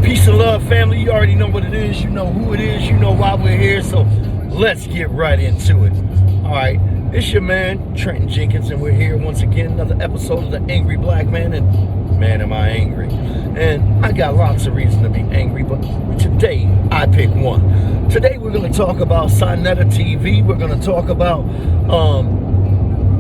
Peace and love, family. You already know what it is. You know who it is. You know why we're here. So let's get right into it. All right. It's your man, Trenton Jenkins, and we're here once again. Another episode of The Angry Black Man. And man, am I angry. And I got lots of reason to be angry, but today I pick one. Today we're going to talk about Sonetta TV. We're going to talk about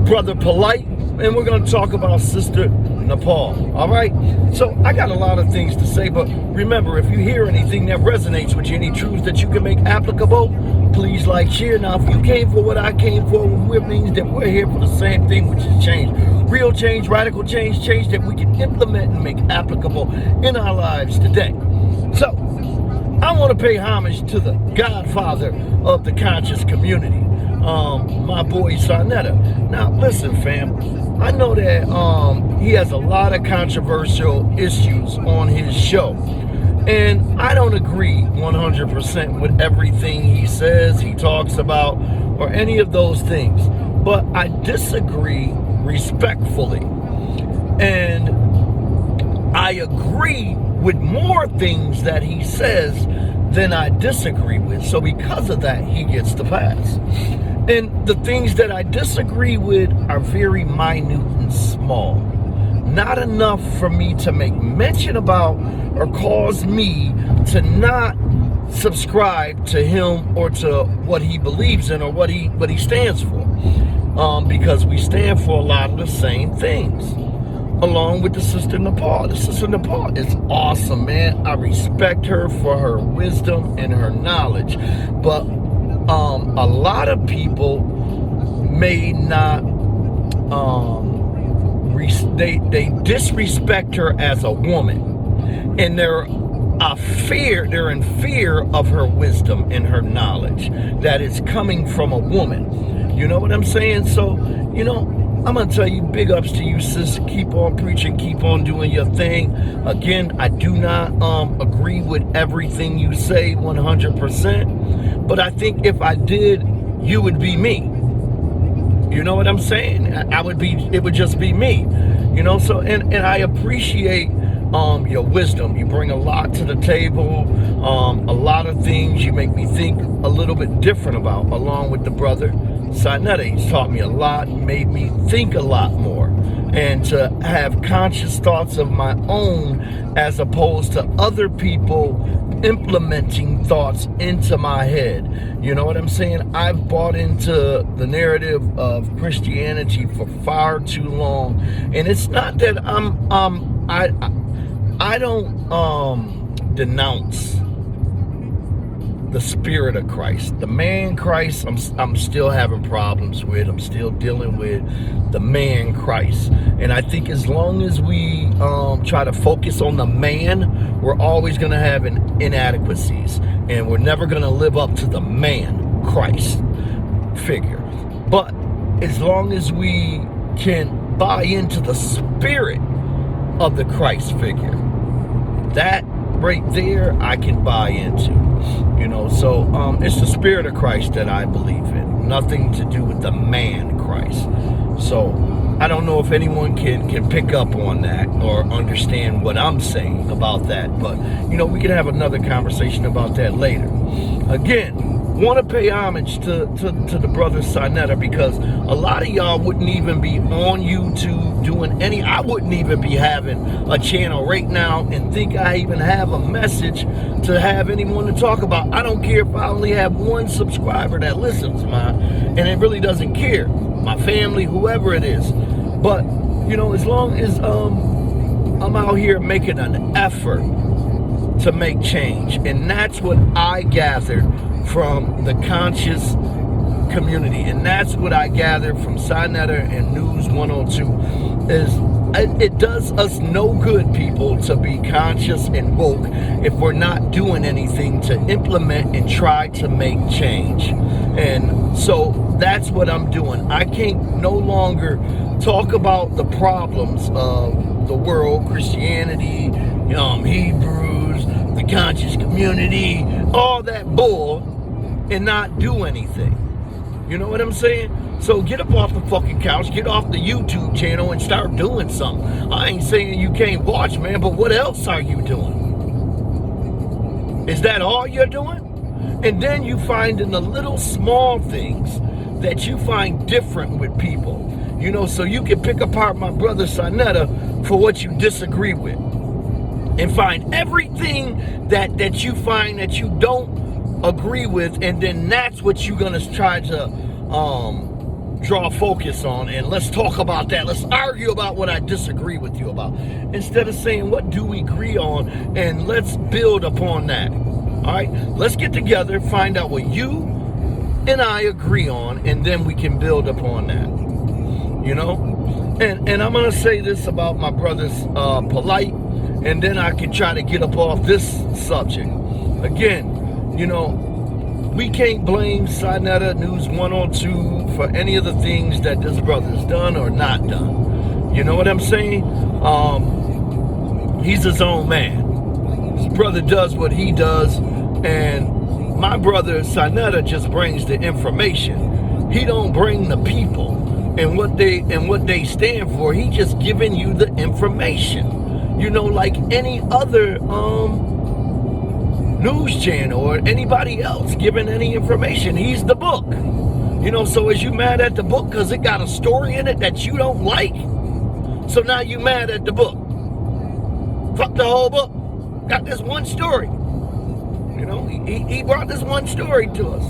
Brother Polite. And we're going to talk about Sister Napah. All right? So I got a lot of things to say, but remember, if you hear anything that resonates with you, any truths that you can make applicable, please like, share. Now, if you came for what I came for, it means that we're here for the same thing, which is change. Real change, radical change, change that we can implement and make applicable in our lives today. So, I want to pay homage to the godfather of the conscious community, my boy Sonetta. Now, listen, fam. I know that he has a lot of controversial issues on his show. And I don't agree 100% with everything he says, he talks about, or any of those things. But I disagree respectfully. And I agree with more things that he says than I disagree with. So because of that, he gets the pass. And the things that I disagree with are very minute and small. Not enough for me to make mention about or cause me to not subscribe to him or to what he believes in or what he stands for. Because we stand for a lot of the same things. Along with the Sister Napah. The Sister Napah is awesome, man. I respect her for her wisdom and her knowledge. But a lot of people may not, they disrespect her as a woman, and they're in fear of her wisdom and her knowledge that is coming from a woman. You know what I'm saying? So, you know, I'm going to tell you, big ups to you, sis. Keep on preaching, keep on doing your thing. Again, I do not agree with everything you say 100%, but I think if I did, you would be me. You know what I'm saying? It would just be me. You know, so, and I appreciate your wisdom. You bring a lot to the table, a lot of things you make me think a little bit different about, along with the brother Sonetta. He's taught me a lot, made me think a lot more, and to have conscious thoughts of my own as opposed to other people implementing thoughts into my head. You know what I'm saying? I've bought into the narrative of Christianity for far too long, and it's not that I don't denounce the spirit of Christ. The man Christ, I'm still having problems with. I'm still dealing with the man Christ. And I think as long as we try to focus on the man, we're always going to have inadequacies. And we're never going to live up to the man Christ figure. But as long as we can buy into the spirit of the Christ figure, that right there I can buy into. You know, so it's the spirit of Christ that I believe in. Nothing to do with the man Christ. So I don't know if anyone can pick up on that or understand what I'm saying about that. But, you know, we can have another conversation about that later. Again, want to pay homage to the brother Sinetta, because a lot of y'all wouldn't even be on YouTube doing any. I wouldn't even be having a channel right now and think I even have a message to have anyone to talk about. I don't care if I only have one subscriber that listens, man, and it really doesn't care. My family, whoever it is. But, you know, as long as I'm out here making an effort to make change, and that's what I gathered from the conscious community, and that's what I gathered from Sinetta and News 102, is it does us no good, people, to be conscious and woke if we're not doing anything to implement and try to make change. And so that's what I'm doing. I can't no longer talk about the problems of the world, Christianity, Hebrews, the conscious community, all that bull, and not do anything. You know what I'm saying? So get up off the fucking couch, get off the YouTube channel and start doing something. I ain't saying you can't watch, man, but what else are you doing? Is that all you're doing? And then you find in the little small things that you find different with people. You know, so you can pick apart my brother Sinetta for what you disagree with, and find everything that you find that you don't agree with, and then that's what you're gonna try to draw focus on, and let's talk about that. Let's argue about what I disagree with you about, instead of saying what do we agree on, and let's build upon that. All right, let's get together, find out what you and I agree on, and then we can build upon that. You know, and I'm gonna say this about my brother's polite, and then I can try to get up off this subject again. You know, we can't blame Sinetta News 102 for any of the things that this brother's done or not done. You know what I'm saying? He's his own man. His brother does what he does, and my brother Sinetta just brings the information. He don't bring the people and what they stand for. He just giving you the information. You know, like any other news channel or anybody else giving any information. He's the book. You know, so is you mad at the book because it got a story in it that you don't like? So now you mad at the book. Fuck the whole book. Got this one story. You know, he brought this one story to us.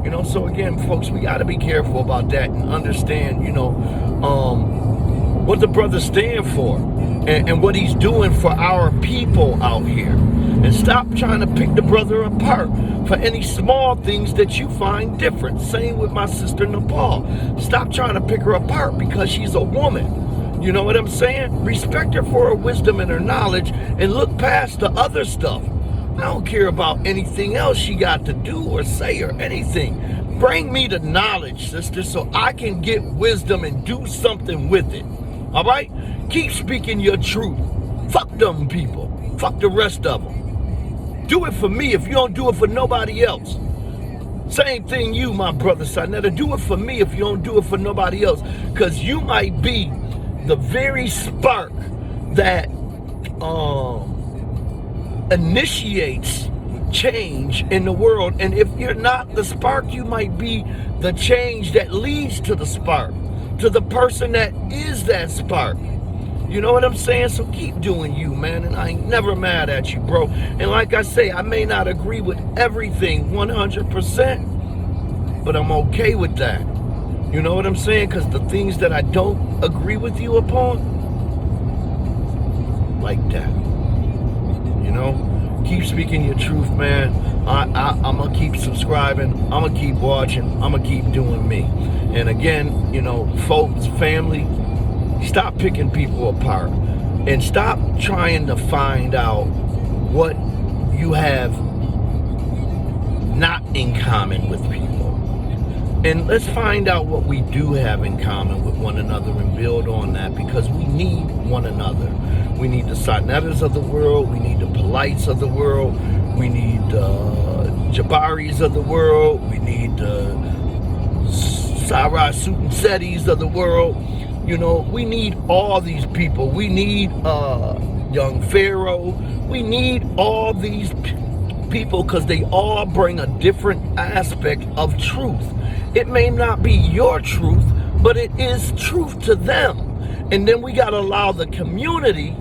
You know, so again, folks, we got to be careful about that and understand, you know, what the brothers stand for, and what he's doing for our people out here. And stop trying to pick the brother apart for any small things that you find different. Same with my sister Napah. Stop trying to pick her apart because she's a woman. You know what I'm saying? Respect her for her wisdom and her knowledge, and look past the other stuff. I don't care about anything else she got to do or say or anything. Bring me the knowledge, sister, so I can get wisdom and do something with it. All right? Keep speaking your truth. Fuck them people. Fuck the rest of them. Do it for me if you don't do it for nobody else. Same thing you, my brother Sinetta. Do it for me if you don't do it for nobody else. Because you might be the very spark that initiates change in the world. And if you're not the spark, you might be the change that leads to the spark, to the person that is that spark. You know what I'm saying? So keep doing you, man, and I ain't never mad at you, bro. And like I say, I may not agree with everything 100%, but I'm okay with that. You know what I'm saying? Because the things that I don't agree with you upon, like that. You know? Keep speaking your truth, man. I'm going to keep subscribing. I'm going to keep watching. I'm going to keep doing me. And again, you know, folks, family, stop picking people apart. And stop trying to find out what you have not in common with people. And let's find out what we do have in common with one another and build on that, because we need one another. We need the Sinettas of the world. We need the Polites of the world. We need the Jabaris of the world. We need the Sarah Sutansetis of the world. You know, we need all these people. We need young Pharaoh. We need all these people because they all bring a different aspect of truth. It may not be your truth, but it is truth to them. And then we got to allow the community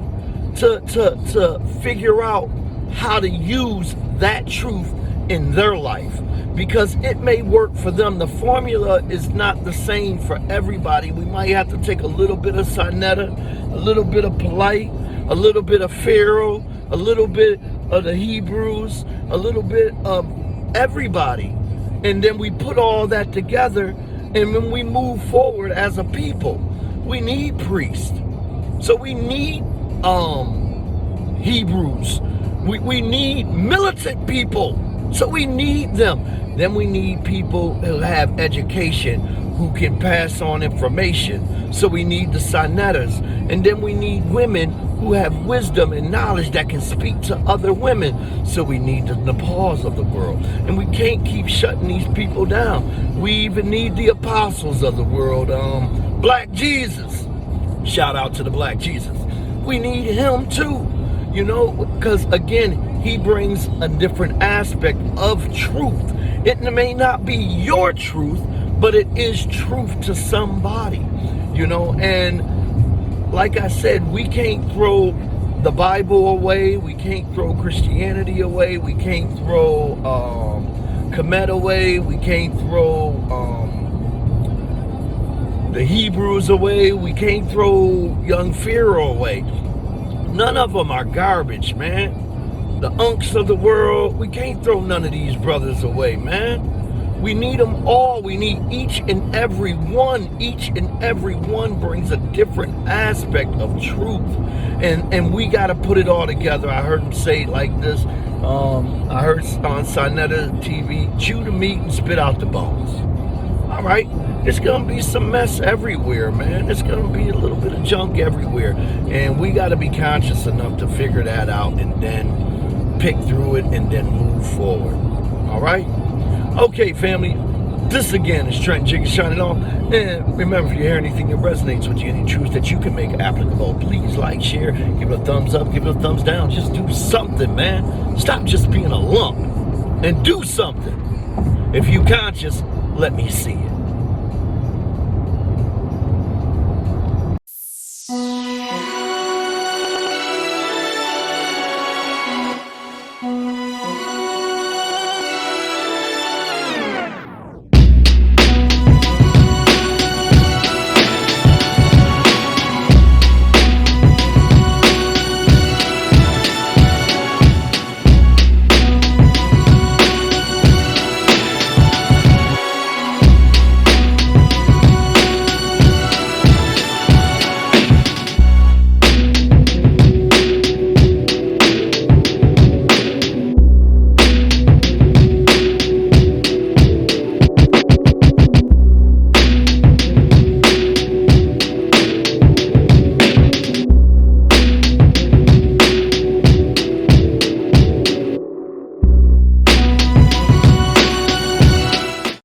to figure out how to use that truth in their life, because it may work for them. The formula is not the same for everybody. We might have to take a little bit of Sinetta, a little bit of Polite, a little bit of Pharaoh, a little bit of the Hebrews, a little bit of everybody. And then we put all that together, and when we move forward as a people, we need priests. So we need Hebrews. We need militant people. So we need them. Then we need people who have education, who can pass on information. So we need the Sinettas. And then we need women who have wisdom and knowledge that can speak to other women. So we need the Napahs of the world. And we can't keep shutting these people down. We even need the apostles of the world. Black Jesus. Shout out to the Black Jesus. We need him too. You know, because again, he brings a different aspect of truth. It may not be your truth, but it is truth to somebody, you know. And like I said, we can't throw the Bible away. We can't throw Christianity away. We can't throw Kemet away. We can't throw the Hebrews away. We can't throw young Pharaoh away. None of them are garbage, man. The unks of the world, we can't throw none of these brothers away, man. We need them all. We need each and every one. Each and every one brings a different aspect of truth. And we got to put it all together. I heard him say it like this. I heard on Sinetta TV, chew the meat and spit out the bones. All right. It's going to be some mess everywhere, man. It's going to be a little bit of junk everywhere. And we got to be conscious enough to figure that out and then pick through it and then move forward. All right? Okay, family. This again is Trent Jiggy shining off. And remember, if you hear anything that resonates with you, any truths that you can make applicable, please like, share, give it a thumbs up, give it a thumbs down. Just do something, man. Stop just being a lump and do something. If you conscious, let me see it.